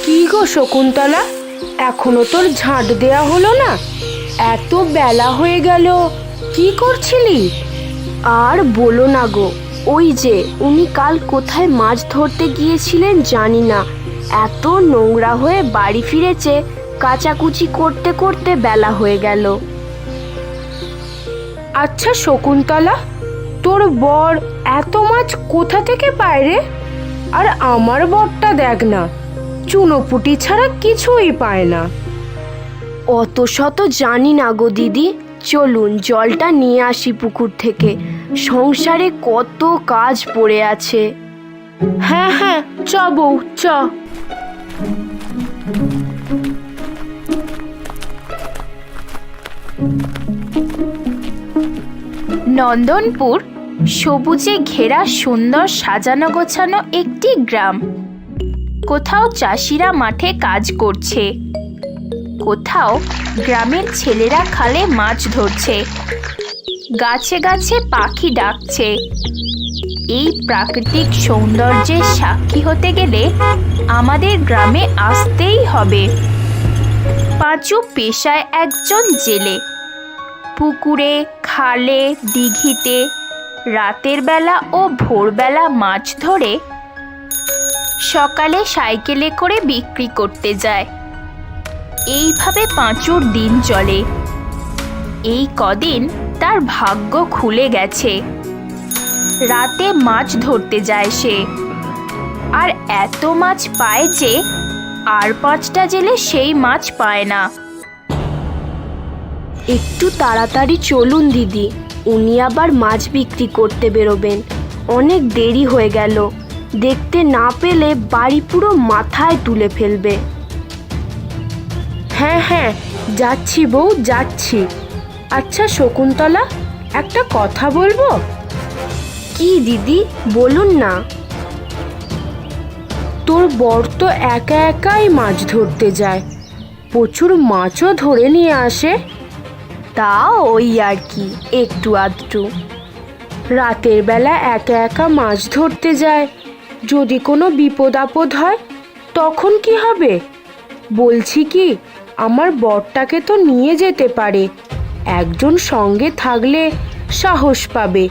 কি গো শকুন্তলা, এখনো তোর ঝাঁট দেয়া হলো না? এত বেলা হয়ে গেল, কি করছিলি? আর বলো না গো, ওই যে উনি কাল কোথায় মাছ ধরতে গিয়েছিলেন জানি না, এত নোংরা হয়ে বাড়ি ফিরেছে, কাচাকুচি করতে করতে বেলা হয়ে গেল। আচ্ছা শকুন্তলা, তোর বর এত মাছ কোথা থেকে পায় রে? আর আমার বরটা দেখ না, চুনোপুটি ছাড়া কিছুই পায় না। অত শত জানি না গো দিদি, চলুন জলটা নিয়ে আসি পুকুর থেকে, সংসারে কত কাজ পড়ে আছে। হ্যাঁ হ্যাঁ, চ বউ চ। নন্দনপুর সবুজে ঘেরা সুন্দর সাজানো গোছানো একটি গ্রাম। কোথাও চাষিরা মাঠে কাজ করছে, কোথাও গ্রামের ছেলেরা খালে মাছ ধরছে, গাছে গাছে পাখি ডাকছে। এই প্রাকৃতিক সৌন্দর্যের সাক্ষী হতে গেলে আমাদের গ্রামে আসতেই হবে। পাঁচু পেশায় একজন জেলে। পুকুরে, খালে, দিঘিতে রাতের বেলা ও ভোরবেলা মাছ ধরে সকালে সাইকেলে করে বিক্রি করতে যায়। এইভাবে পাঁচুর দিন চলে। এই কদিন তার ভাগ্য খুলে গেছে। রাতে মাছ ধরতে যায় সে, আর এত মাছ পায় যে আর 5টা জেলে সেই মাছ পায় না। একটু তাড়াতাড়ি চলুন দিদি, উনি আবার মাছ বিক্রি করতে বেরোবেন। অনেক দেরি হয়ে গেল, দেখতে না পেলে বাড়ি পুরো মাথায় তুলে ফেলবে। হ্যাঁ হ্যাঁ, যাচ্ছি বউ যাচ্ছি। আচ্ছা শকুন্তলা, একটা কথা বলবো? কি দিদি, বলুন না। তোর বর তো একা একাই মাছ ধরতে যায়, প্রচুর মাছও ধরে নিয়ে আসে। তা ওই আর কি, একটু আধটু। রাতের বেলা একা একা মাছ ধরতে যায়, যদি কোনো বিপদ আপদ হয় তখন কি হবে? বলছি কি, আমার বরটাকে তো নিয়ে যেতে পারে, একজন সঙ্গে থাকলে সাহস পাবে,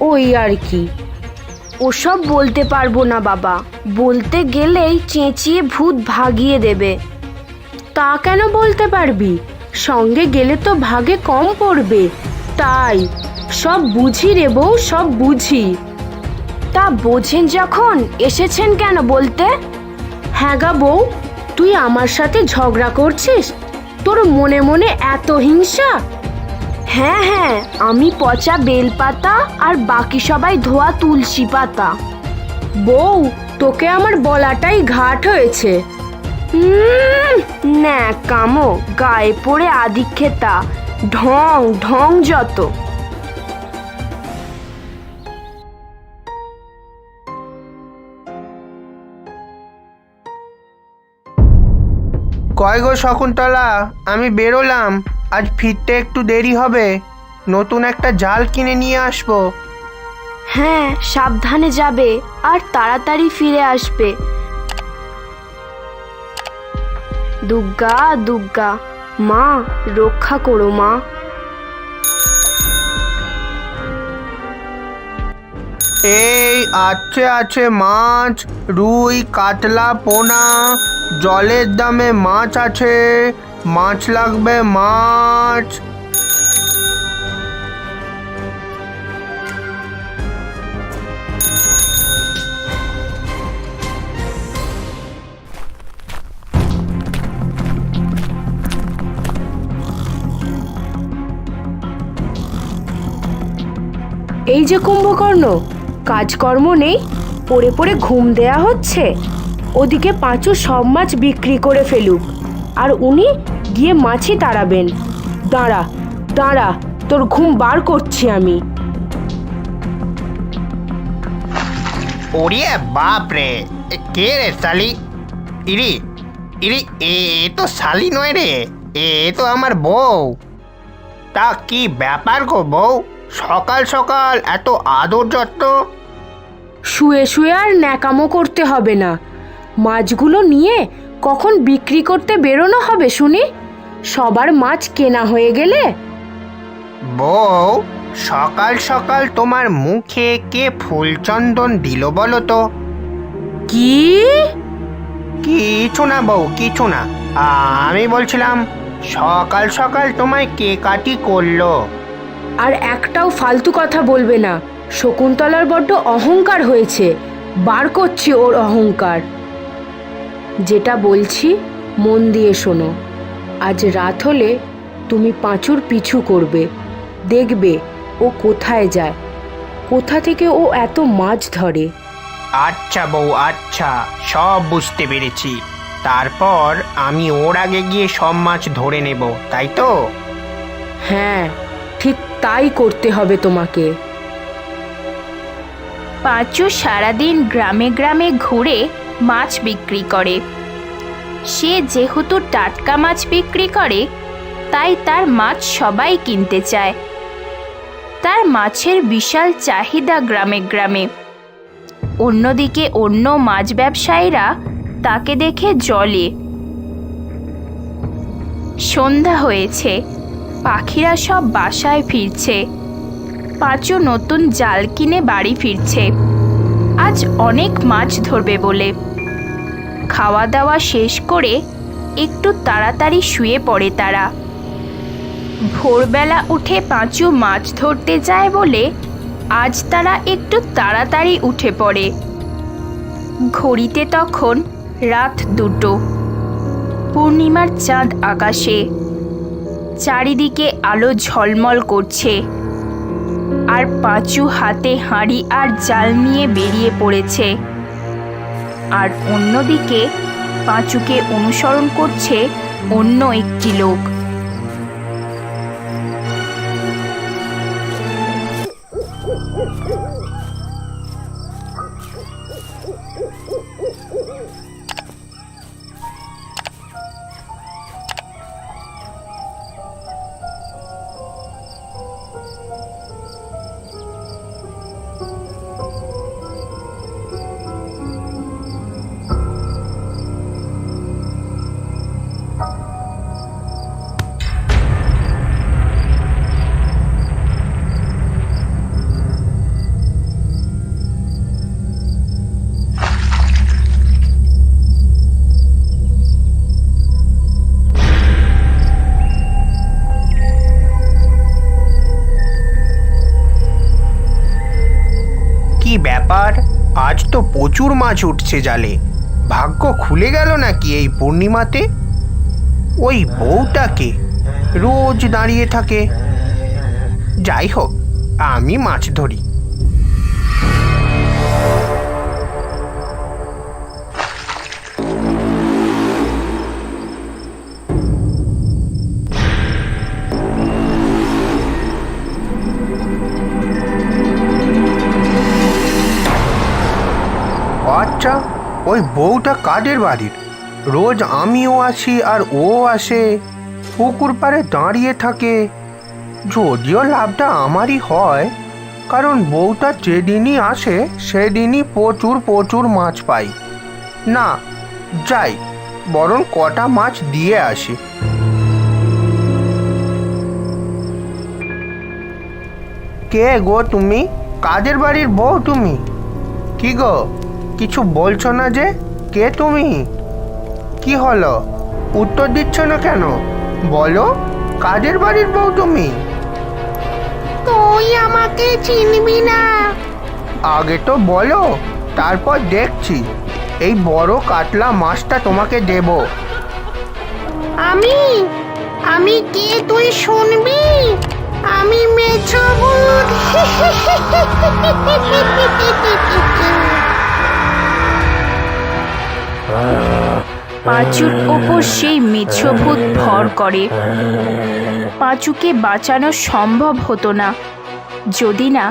ওই আর কি। ওসব বলতে পারবো না বাবা, বলতে গেলেই চেঁচিয়ে ভূত ভাগিয়ে দেবে। তা কেন বলতে পারবি? সঙ্গে গেলে তো ভাগে কম পড়বে, তাই। সব বুঝি রে বউ, সব বুঝি। তা বোঝেন যখন এসেছেন কেন বলতে? হ্যাঁ গা বউ, তুই আমার সাথে ঝগড়া করছিস? তোর মনে মনে এত হিংসা? হ্যাঁ হ্যাঁ, আমি পচা বেলপাতা আর বাকি সবাই ধোয়া তুলসী পাতা। বউ, তোকে আমার বলাটাই ঘাট হয়েছে। ন্যাকামো, গায়ে পড়ে আদিক্ষেতা, ঢং ঢং যত। কয় গো শকুন্তলা, আমি বেরোলাম, আজ ফিরতে একটু দেরি হবে, নতুন একটা জাল কিনে নিয়ে আসবো। হ্যাঁ, সাবধানে যাবে আর তাড়াতাড়ি ফিরে আসবে। দুর্গা দুর্গা, মা রক্ষা করো মা। এই আছে আছে মাছ, রুই, কাতলা, পোনা, জলের দামে মাছ আছে, মাছ লাগবে মাছ। এই যে কুম্ভকর্ণ, কাজকর্ম নেই, পড়ে পড়ে ঘুম দেয়া হচ্ছে। ওদিকে পাঁচু সব মাছ বিক্রি করে ফেলুক, আর উনি গিয়ে মাছই তাড়াবেন। দাঁড়া দাঁড়া, তোর ঘুম বার করছি আমি। ওরে বাপ রে, কে রে শালি? ইরি ইরি, এ তো শালি নয় রে, এ তো আমার বউ। তা কি ব্যাপার গো বউ, সকাল সকাল এত আদর যত্ন? শুয়ে শুয়ে আর ন্যাকামো করতে হবে না, মাছগুলো নিয়ে কখন বিক্রি করতে বেরোনো হবে শুনি। সবার মাছ কেনা হয়ে গেলে। বউ, সকাল সকাল তোমার মুখে কে ফুলচন্দন দিল বলো তো? কি? কিছু না বউ, কিছু না। আমি বলছিলাম সকাল সকাল তোমায় কে কাটি করলো? আর একটাও ফালতু কথা বলবে না। শকুন্তলার বড্ড অহংকার হয়েছে, বার করছি ওর অহংকার। যেটা বলছি মন দিয়ে শোনো। আজ রাত হলে তুমি পাঁচুর পিছু করবে, দেখবে ও কোথায় যায়, কোথা থেকে ও এত মাছ ধরে। আচ্ছা বউ, আচ্ছা, সব বুঝতে পেরেছি। তারপর আমি ওর আগে গিয়ে সব মাছ ধরে নেব, তাই তো? হ্যাঁ, ঠিক তাই করতে হবে তোমাকে। পাঁচু সারাদিন গ্রামে গ্রামে ঘুরে মাছ বিক্রি করে। সে যেহেতু টাটকা মাছ বিক্রি করে, তাই তার মাছ সবাই কিনতে চায়। তার মাছের বিশাল চাহিদা গ্রামে গ্রামে। অন্যদিকে অন্য মাছ ব্যবসায়ীরা তাকে দেখে জ্বলে। সন্ধ্যা হয়েছে, পাখিরা সব বাসায় ফিরছে। পাঁচু নতুন জাল কিনে বাড়ি ফিরছে, আজ অনেক মাছ ধরবে বলে। খাওয়া দাওয়া শেষ করে একটু তাড়াতাড়ি শুয়ে পড়ে তারা। ভোরবেলা উঠে পাঁচু মাছ ধরতে যায় বলে আজ তারা একটু তাড়াতাড়ি উঠে পড়ে। ঘড়িতে তখন রাত 2টো। পূর্ণিমার চাঁদ আকাশে, চারিদিকে আলো ঝলমল করছে। আর পাঁচু হাতে হাঁড়ি আর জাল নিয়ে বেরিয়ে পড়েছে। আর অন্যদিকে পাঁচুকে অনুসরণ করছে অন্য একটি লোক। কি ব্যাপার, আজ তো প্রচুর মাছ উঠছে জালে। ভাগ্য খুলে গেল নাকি এই পূর্ণিমাতে? ওই বউটাকে রোজ দাঁড়িয়ে থাকে। যাই হোক, আমি মাছ ধরি। আচ্ছা, ওই বউটা কাদের বাড়ির? রোজ আমিও আসি আর ও আসে, পুকুর পাড়ে দাঁড়িয়ে থাকে। যদিও লাভটা আমারই হয়, কারণ বউটা যেদিনই আসে সেদিনই প্রচুর প্রচুর মাছ পাই। না, যাই বরং কটা মাছ দিয়ে আসি। কে গো তুমি? কাদের বাড়ির বউ তুমি? কি গো, কিছু বলছো না যে? কে তুমি? কি হলো, উত্তর দিচ্ছ না কেন? বলো, কাদের বাড়ির বউ তুমি? তুই আমাকে চিনবি না। আগে তো বলো, তারপর দেখছি এই বড় কাতলা মাছটা তোমাকে দেব। আমি আমি কে তুই শুনবি? আমি মেছো ভূত। পাঁচুর ওপর সেই মিছভূত ভর করে। পাঁচুকে বাঁচানো সম্ভব হতো না, যদি না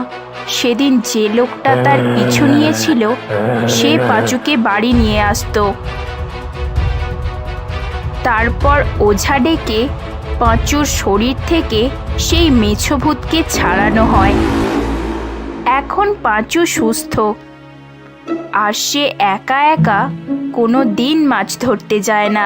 সেদিন যে লোকটা তার পিছু নিয়েছিল সে পাঁচুকে বাড়ি নিয়ে আসতো। তারপর ওঝা ডেকে পাঁচুর শরীর থেকে সেই মেছভূতকে ছাড়ানো হয়। এখন পাঁচু সুস্থ, আর সে একা একা কোনো দিন মাছ ধরতে যায় না।